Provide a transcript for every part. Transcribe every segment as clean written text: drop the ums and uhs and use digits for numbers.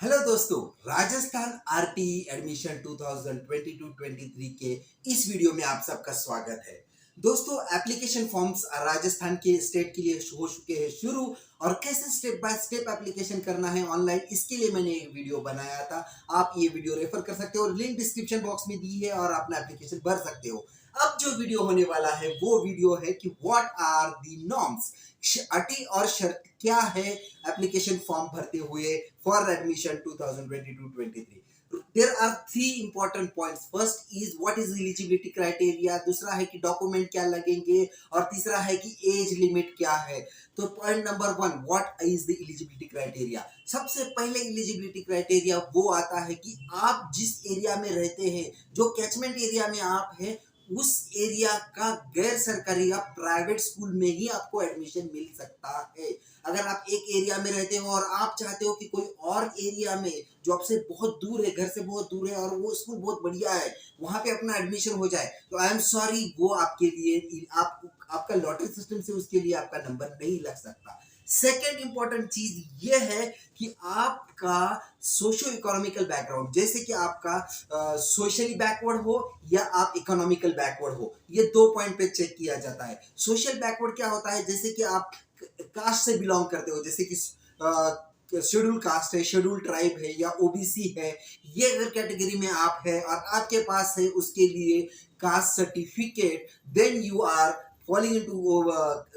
Hello दोस्तों, Rajasthan RT admission 2022-23 के इस वीडियो में आप सबका स्वागत है। दोस्तों, एप्लीकेशन फॉर्म्स राजस्थान के स्टेट के लिए हो चुके हैं शुरू और कैसे स्टेप बाय स्टेप एप्लीकेशन करना है ऑनलाइन, इसके लिए मैंने एक वीडियो बनाया था। आप ये वीडियो रेफर कर सकते हो, लिंक डिस्क्रिप्शन बॉक्स में दी है और अपना एप्लीकेशन भर सकते हो। अब जो वीडियो होने वाला है वो वीडियो है कि व्हाट आर द नॉर्म्स, अटी और शर्त क्या है एप्लीकेशन फॉर्म भरते हुए for admission 2022-23। There are three important points. First is what is eligibility criteria, दूसरा है कि डॉक्यूमेंट क्या लगेंगे और तीसरा है कि एज लिमिट क्या है। तो point number 1, what is the eligibility criteria. सबसे पहले एलिजिबिलिटी क्राइटेरिया वो आता है कि आप जिस एरिया में रहते हैं, जो कैचमेंट एरिया में आप है, उस एरिया का गैर सरकारी या प्राइवेट स्कूल में ही आपको एडमिशन मिल सकता है। अगर आप एक एरिया में रहते हो और आप चाहते हो कि कोई और एरिया में जो आपसे बहुत दूर है, घर से बहुत दूर है और वो स्कूल बहुत बढ़िया है, वहां पे अपना एडमिशन हो जाए, तो आई एम सॉरी, वो आपके लिए आपका लॉटरी सिस्टम से उसके लिए आपका नंबर नहीं लग सकता। सेकेंड इंपॉर्टेंट चीज ये है कि आपका सोशो इकोनॉमिकल बैकग्राउंड, जैसे कि आपका सोशली बैकवर्ड हो या आप इकोनॉमिकल बैकवर्ड हो, ये दो पॉइंट पे चेक किया जाता है। सोशल बैकवर्ड क्या होता है, जैसे कि आप कास्ट से बिलोंग करते हो, जैसे कि शेड्यूल कास्ट है, शेड्यूल ट्राइब है या ओबीसी है, ये अगर कैटेगरी में आप है और आपके पास है उसके लिए caste certificate, then you are falling into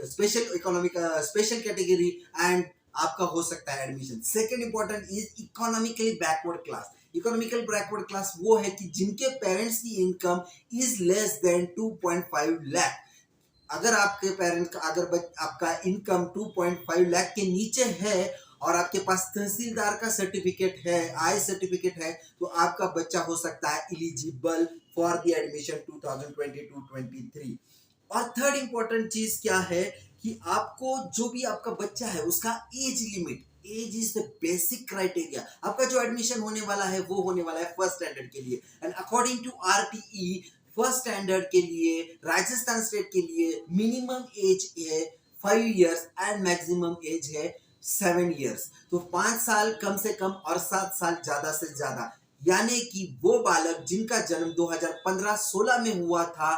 special economic special category and आपका हो सकता है admission. Second important is economically backward class. Economical backward class वो है कि जिनके पेरेंट्स की income is less than 2.5 lakh. अगर आपके पेरेंट का आपका इनकम 2.5 लाख के नीचे है और आपके पास तहसीलदार का सर्टिफिकेट है, आय सर्टिफिकेट है, तो आपका बच्चा हो सकता है एलिजिबल फॉर द एडमिशन 2022-23। और थर्ड इंपॉर्टेंट चीज क्या है कि आपको जो भी आपका बच्चा है उसका age limit, age is the basic criteria. आपका जो एडमिशन होने वाला है वो होने वाला है फर्स्ट स्टैंडर्ड के लिए, and according to RTE first standard के लिए राजस्थान स्टेट के लिए मिनिमम एज है 5 इयर्स एंड मैक्सिमम एज है 7 इयर्स। तो 5 साल कम से कम और 7 साल ज्यादा से ज्यादा, यानी कि वो बालक जिनका जन्म 2015-16 में हुआ था,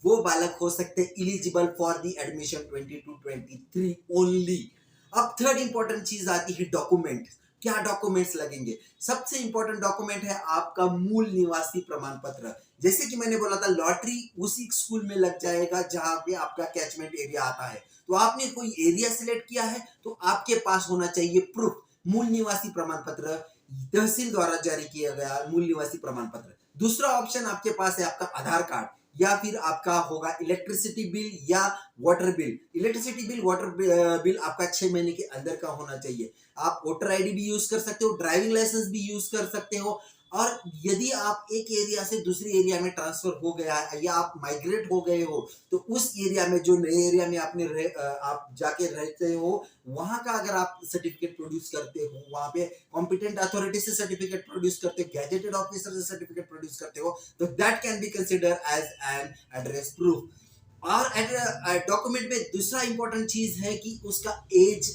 वो बालक हो सकते eligible for the admission 22-23 only. अब थर्ड इंपॉर्टेंट चीज आती है डॉक्यूमेंट। क्या डॉक्यूमेंट्स लगेंगे? सबसे इंपॉर्टेंट डॉक्यूमेंट है आपका मूल निवासी प्रमाण पत्र। जैसे कि मैंने बोला था, लॉटरी उसी स्कूल में लग जाएगा जहां पे आपका कैचमेंट एरिया आता है। तो आपने कोई एरिया सिलेक्ट किया है तो आपके पास होना चाहिए प्रूफ, मूल निवासी प्रमाण पत्र, तहसील द्वारा जारी किया गया मूल निवासी प्रमाण पत्र। दूसरा ऑप्शन आपके पास है आपका आधार कार्ड, या फिर आपका होगा इलेक्ट्रिसिटी बिल या water bill. Electricity bill, water bill आपका 6 महीने के अंदर का होना चाहिए। आप वोटर आईडी भी यूज कर सकते हो, ड्राइविंग लाइसेंस भी यूज कर सकते हो। और यदि आप एक एरिया से दूसरे एरिया में ट्रांसफर हो गया है या आप माइग्रेट हो गए हो, तो उस एरिया में, जो नए एरिया में आप जाके रहते हो, वहां का अगर आप सर्टिफिकेट प्रोड्यूस करते हो, वहां पे कॉम्पिटेंट अथॉरिटी से सर्टिफिकेट प्रोड्यूस करते हो, गैजेटेड ऑफिसर से सर्टिफिकेट प्रोड्यूस करते हो, तो that can be consider as an address proof. और डॉक्यूमेंट में दूसरा इंपॉर्टेंट चीज है कि उसका एज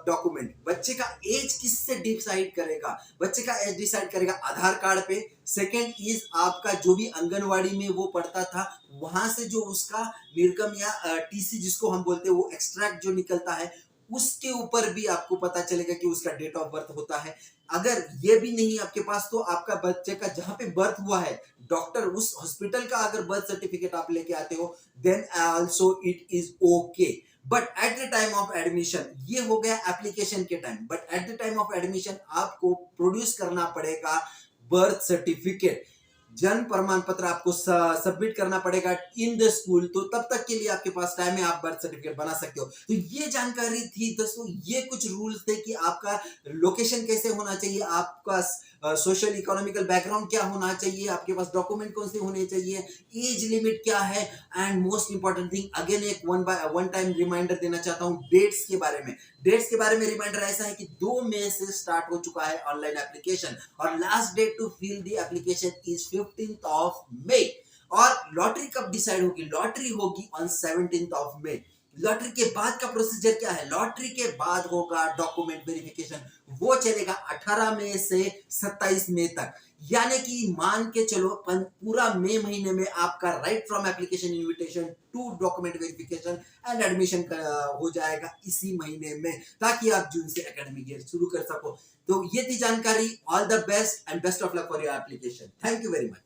डॉक्यूमेंट, बच्चे का एज किससे डिसाइड करेगा? बच्चे का एज डिसाइड करेगा आधार कार्ड पे। सेकेंड इज आपका जो भी आंगनवाड़ी में वो पढ़ता था, वहां से जो उसका निर्गम या टीसी जिसको हम बोलते हैं, वो एक्सट्रैक्ट जो निकलता है, उसके ऊपर भी आपको पता चलेगा कि उसका डेट ऑफ बर्थ होता है। अगर ये भी नहीं आपके पास, तो आपका बच्चे का जहां पे बर्थ हुआ है, डॉक्टर उस हॉस्पिटल का अगर बर्थ सर्टिफिकेट आप लेके आते हो, then also it is okay. But at the time of admission, ये हो गया एप्लीकेशन के time, but at the time of admission आपको प्रोड्यूस करना पड़ेगा बर्थ सर्टिफिकेट, जन्म प्रमाण पत्र आपको सबमिट करना पड़ेगा इन द स्कूल। तो तब तक के लिए आपके पास टाइम है, आप बर्थ सर्टिफिकेट बना सकते हो। तो ये जानकारी थी दोस्तों, ये कुछ रूल्स थे कि आपका लोकेशन कैसे होना चाहिए, आपका सोशल इकोनॉमिकल बैकग्राउंड क्या होना चाहिए, आपके पास डॉक्यूमेंट कौन से होने चाहिए, एज लिमिट क्या है, and most important thing, again एक वन टाइम रिमाइंडर देना चाहता हूं डेट्स के बारे में। डेट्स के बारे में रिमाइंडर ऐसा है कि 2 मई से स्टार्ट हो चुका है ऑनलाइन एप्लीकेशन, और last date to fill the application is 15th of May. और लॉटरी कब डिसाइड होगी? लॉटरी होगी on 17th of May. Lottery के बाद का प्रोसीजर क्या है? लॉटरी के बाद होगा डॉक्यूमेंट वेरिफिकेशन, वो चलेगा 18 मई से 27 मई तक। यानी कि मान के चलो पूरा मई महीने में आपका right from application invitation to document verification and admission हो जाएगा इसी महीने में, ताकि आप जून से एकेडमिक ईयर शुरू कर सको। तो ये थी जानकारी। All the best and best of luck for your application. Thank you very much.